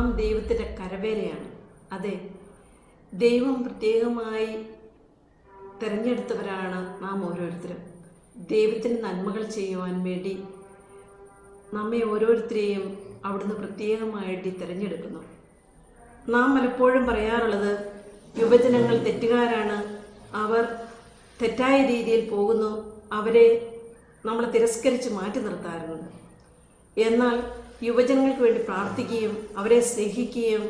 നാം ദൈവത്തിൻ്റെ കരവേലയാണ്. അതെ, ദൈവം പ്രത്യേകമായി തിരഞ്ഞെടുത്തവരാണ് നാം ഓരോരുത്തരും. ദൈവത്തിന് നന്മകൾ ചെയ്യുവാൻ വേണ്ടി നമ്മെ ഓരോരുത്തരെയും അവിടുന്ന് പ്രത്യേകമായിട്ട് തിരഞ്ഞെടുക്കുന്നു. നാം പലപ്പോഴും പറയാറുള്ളത് യുവജനങ്ങൾ തെറ്റുകാരാണ്, അവർ തെറ്റായ രീതിയിൽ പോകുന്നു, അവരെ നമ്മൾ തിരസ്കരിച്ച് മാറ്റി നിർത്താറുണ്ട്. എന്നാൽ യുവജനങ്ങൾക്ക് വേണ്ടി പ്രാർത്ഥിക്കുകയും അവരെ സ്നേഹിക്കുകയും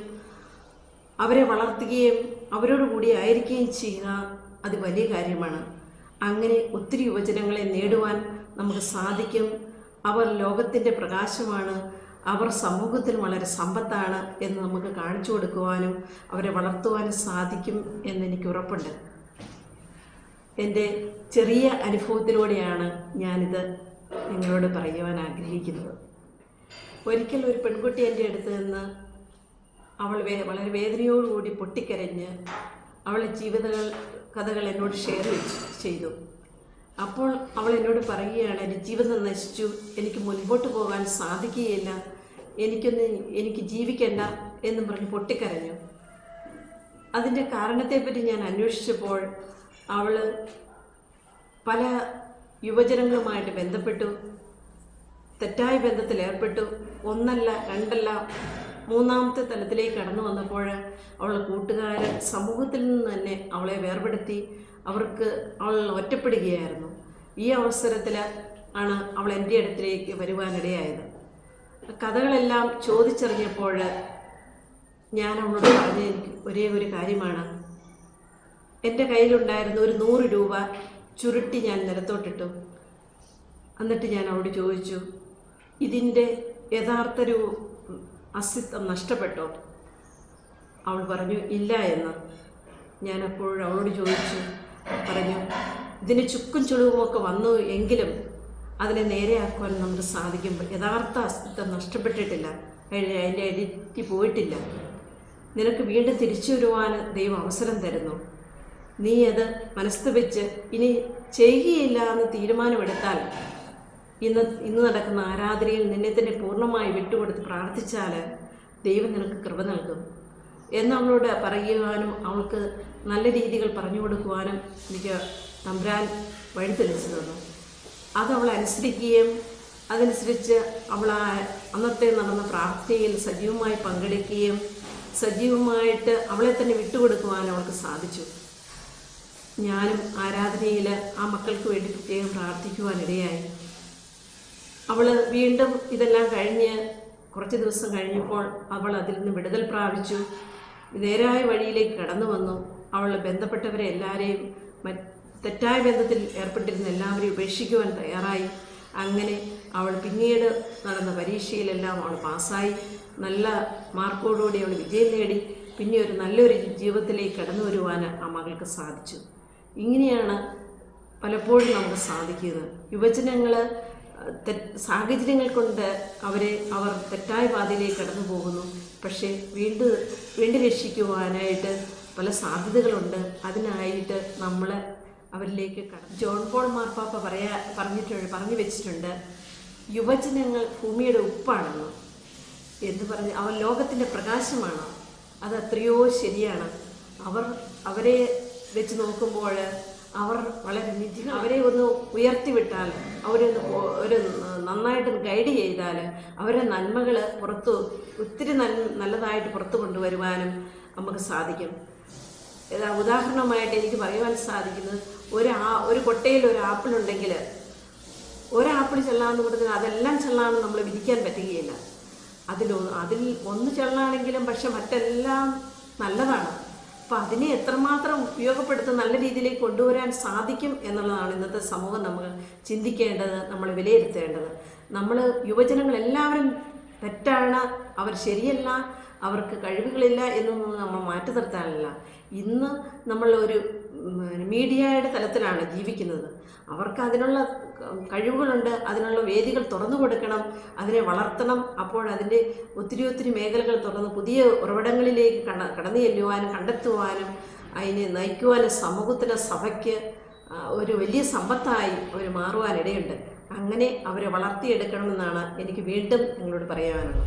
അവരെ വളർത്തുകയും അവരോടുകൂടി ആയിരിക്കുകയും ചെയ്യുക അത് വലിയ കാര്യമാണ്. അങ്ങനെ ഒത്തിരി യുവജനങ്ങളെ നേടുവാൻ നമുക്ക് സാധിക്കും. അവർ ലോകത്തിൻ്റെ പ്രകാശമാണ്, അവർ സമൂഹത്തിൽ വളരെ സമ്പത്താണ് എന്ന് നമുക്ക് കാണിച്ചു കൊടുക്കുവാനും അവരെ വളർത്തുവാനും സാധിക്കും എന്നെനിക്ക് ഉറപ്പുണ്ട്. എൻ്റെ ചെറിയ അനുഭവത്തിലൂടെയാണ് ഞാനിത് നിങ്ങളോട് പറയുവാൻ ആഗ്രഹിക്കുന്നത്. ഒരിക്കൽ ഒരു പെൺകുട്ടി എൻ്റെ അടുത്ത് നിന്ന് അവൾ വളരെ വേദനയോടുകൂടി പൊട്ടിക്കരഞ്ഞ് അവളുടെ കഥകൾ എന്നോട് ഷെയർ ചെയ്തു. അപ്പോൾ അവൾ എന്നോട് പറയുകയാണ്, എൻ്റെ ജീവിതം നശിച്ചു, എനിക്ക് മുൻപോട്ട് പോകാൻ സാധിക്കുകയില്ല, എനിക്ക് ജീവിക്കേണ്ട എന്നും പറഞ്ഞ് പൊട്ടിക്കരഞ്ഞു. അതിൻ്റെ കാരണത്തെപ്പറ്റി ഞാൻ അന്വേഷിച്ചപ്പോൾ അവൾ പല യുവജനങ്ങളുമായിട്ട് ബന്ധപ്പെട്ടു, തെറ്റായ ബന്ധത്തിൽ ഏർപ്പെട്ടു. ഒന്നല്ല രണ്ടല്ല മൂന്നാമത്തെ തലത്തിലേക്ക് കടന്നു വന്നപ്പോൾ അവളുടെ കൂട്ടുകാർ സമൂഹത്തിൽ നിന്ന് തന്നെ അവളെ വേർപെടുത്തി, അവൾ ഒറ്റപ്പെടുകയായിരുന്നു. ഈ അവസരത്തിൽ ആണ് അവൾ എൻ്റെ അടുത്തേക്ക് വരുവാനിടയായത്. കഥകളെല്ലാം ചോദിച്ചറിഞ്ഞപ്പോൾ ഞാൻ അവളോട് പറഞ്ഞ ഒരേ ഒരു കാര്യമാണ്, എൻ്റെ കയ്യിലുണ്ടായിരുന്ന ഒരു 100 രൂപ ചുരുട്ടി ഞാൻ നിലത്തോട്ടിട്ടു. എന്നിട്ട് ഞാൻ അവളോട് ചോദിച്ചു, ഇതിൻ്റെ യഥാർത്ഥ അസ്തിത്വം നഷ്ടപ്പെട്ടോ? അവൾ പറഞ്ഞു ഇല്ല എന്ന്. ഞാൻ അപ്പോൾ അവളോട് പറഞ്ഞു, ഇതിന് ചുക്കും ചുളിവുമൊക്കെ വന്നു എങ്കിലും അതിനെ നേരെയാക്കുവാൻ നമുക്ക് സാധിക്കും. യഥാർത്ഥ അസ്തിത്വം നഷ്ടപ്പെട്ടിട്ടില്ല, അതിൻ്റെ ഐഡൻറ്റിറ്റി പോയിട്ടില്ല. നിനക്ക് വീണ്ടും തിരിച്ചു വരുവാൻ ദൈവം അവസരം തരുന്നു. നീ അത് മനസ്സ് വെച്ച് ഇനി ചെയ്യുകയില്ല എന്ന് തീരുമാനമെടുത്താൽ ഇന്ന് നടക്കുന്ന ആരാധനയിൽ നിന്നെ തന്നെ പൂർണ്ണമായി വിട്ടുകൊടുത്ത് പ്രാർത്ഥിച്ചാൽ ദൈവം നിനക്ക് കൃപ നൽകും എന്ന് അവളോട് പറയുവാനും അവൾക്ക് നല്ല രീതികൾ പറഞ്ഞു കൊടുക്കുവാനും എനിക്ക് തമ്പുരാൻ വഴി തെളിച്ചു തന്നു. അത് അവൾ അനുസരിക്കുകയും അതനുസരിച്ച് അവൾ അന്നത്തെ നടന്ന പ്രാർത്ഥനയിൽ സജീവമായി പങ്കെടുക്കുകയും സജീവമായിട്ട് അവളെ തന്നെ വിട്ടുകൊടുക്കുവാനും അവൾക്ക് സാധിച്ചു. ഞാനും ആരാധനയിൽ ആ മക്കൾക്ക് വേണ്ടി പ്രത്യേകം പ്രാർത്ഥിക്കുവാനിടയായി. അവൾ വീണ്ടും ഇതെല്ലാം കഴിഞ്ഞ് കുറച്ച് ദിവസം കഴിഞ്ഞപ്പോൾ അവൾ അതിൽ നിന്ന് വിടുതൽ പ്രാപിച്ചു, നേരായ വഴിയിലേക്ക് കടന്നു വന്നു. അവൾ ബന്ധപ്പെട്ടവരെ എല്ലാവരെയും തെറ്റായ ബന്ധത്തിൽ ഏർപ്പെട്ടിരുന്ന എല്ലാവരെയും ഉപേക്ഷിക്കുവാൻ തയ്യാറായി. അങ്ങനെ അവൾ പിന്നീട് നടന്ന പരീക്ഷയിലെല്ലാം അവൾ പാസ്സായി, നല്ല മാർക്കോടുകൂടി അവൾ വിജയം നേടി. പിന്നെ ഒരു നല്ലൊരു ജീവിതത്തിലേക്ക് കടന്നു വരുവാൻ ആ മകൾക്ക് സാധിച്ചു. ഇങ്ങനെയാണ് പലപ്പോഴും നമുക്ക് സാധിക്കുന്നത്. യുവജനങ്ങൾ സാഹചര്യങ്ങൾ കൊണ്ട് അവർ തെറ്റായ പാതയിലേക്ക് കടന്നു പോകുന്നു. പക്ഷേ വീണ്ടും രക്ഷിക്കുവാനായിട്ട് പല സാധ്യതകളുണ്ട്. അതിനായിട്ട് നമ്മൾ അവരിലേക്ക് ജോൺ പോൾ മാർപ്പാപ്പ പറഞ്ഞു വെച്ചിട്ടുണ്ട്, യുവജനങ്ങൾ ഭൂമിയുടെ ഉപ്പാണെന്ന് എന്ന് പറഞ്ഞ് അവർ ലോകത്തിൻ്റെ പ്രകാശമാണ്. അത് എത്രയോ ശരിയാണ്. അവരെ വെച്ച് നോക്കുമ്പോൾ അവർ വളരെ അവരെ ഒന്ന് ഉയർത്തിവിട്ടാൽ, ഒരു നന്നായിട്ട് ഗൈഡ് ചെയ്താൽ അവരെ നന്മകൾ ഒത്തിരി നല്ലതായിട്ട് പുറത്തു കൊണ്ടുവരുവാനും നമുക്ക് സാധിക്കും. ഉദാഹരണമായിട്ട് എനിക്ക് പറയുവാൻ സാധിക്കുന്നത്, ഒരു കൊട്ടയിൽ ഒരു ആപ്പിൾ ഉണ്ടെങ്കിൽ ഒരാപ്പിൾ ചെള്ളാന്ന് പറഞ്ഞാൽ അതെല്ലാം ചെള്ളാന്ന് നമ്മൾ വിധിക്കാൻ പറ്റുകയില്ല. അതിൽ ഒന്ന് ചെള്ളാണെങ്കിലും പക്ഷെ മറ്റെല്ലാം നല്ലതാണ്. അപ്പം അതിനെ എത്രമാത്രം ഉപയോഗപ്പെടുത്തി നല്ല രീതിയിലേക്ക് കൊണ്ടുവരാൻ സാധിക്കും എന്നുള്ളതാണ് ഇന്നത്തെ സമൂഹം നമ്മൾ ചിന്തിക്കേണ്ടത്, നമ്മൾ വിലയിരുത്തേണ്ടത്. യുവജനങ്ങളെല്ലാവരും തെറ്റാണ്, അവർ ശരിയല്ല, അവർക്ക് കഴിവുകളില്ല എന്നൊന്നും നമ്മൾ മാറ്റി നിർത്താനില്ല. ഇന്ന് നമ്മൾ ഒരു മീഡിയയുടെ തലത്തിലാണ് ജീവിക്കുന്നത്. അവർക്ക് അതിനുള്ള കഴിവുകളുണ്ട്, അതിനുള്ള വേദികൾ തുറന്നു കൊടുക്കണം, അതിനെ വളർത്തണം. അപ്പോൾ അതിൻ്റെ ഒത്തിരി മേഖലകൾ തുറന്ന് പുതിയ ഉറവിടങ്ങളിലേക്ക് കടന്നു ചെല്ലുവാനും കണ്ടെത്തുവാനും അതിനെ നയിക്കുവാനും സമൂഹത്തിലെ സഭയ്ക്ക് ഒരു വലിയ സമ്പത്തായി അവർ മാറുവാനിടയുണ്ട്. അങ്ങനെ അവരെ വളർത്തിയെടുക്കണമെന്നാണ് എനിക്ക് വീണ്ടും നിങ്ങളോട് പറയാനുള്ളത്.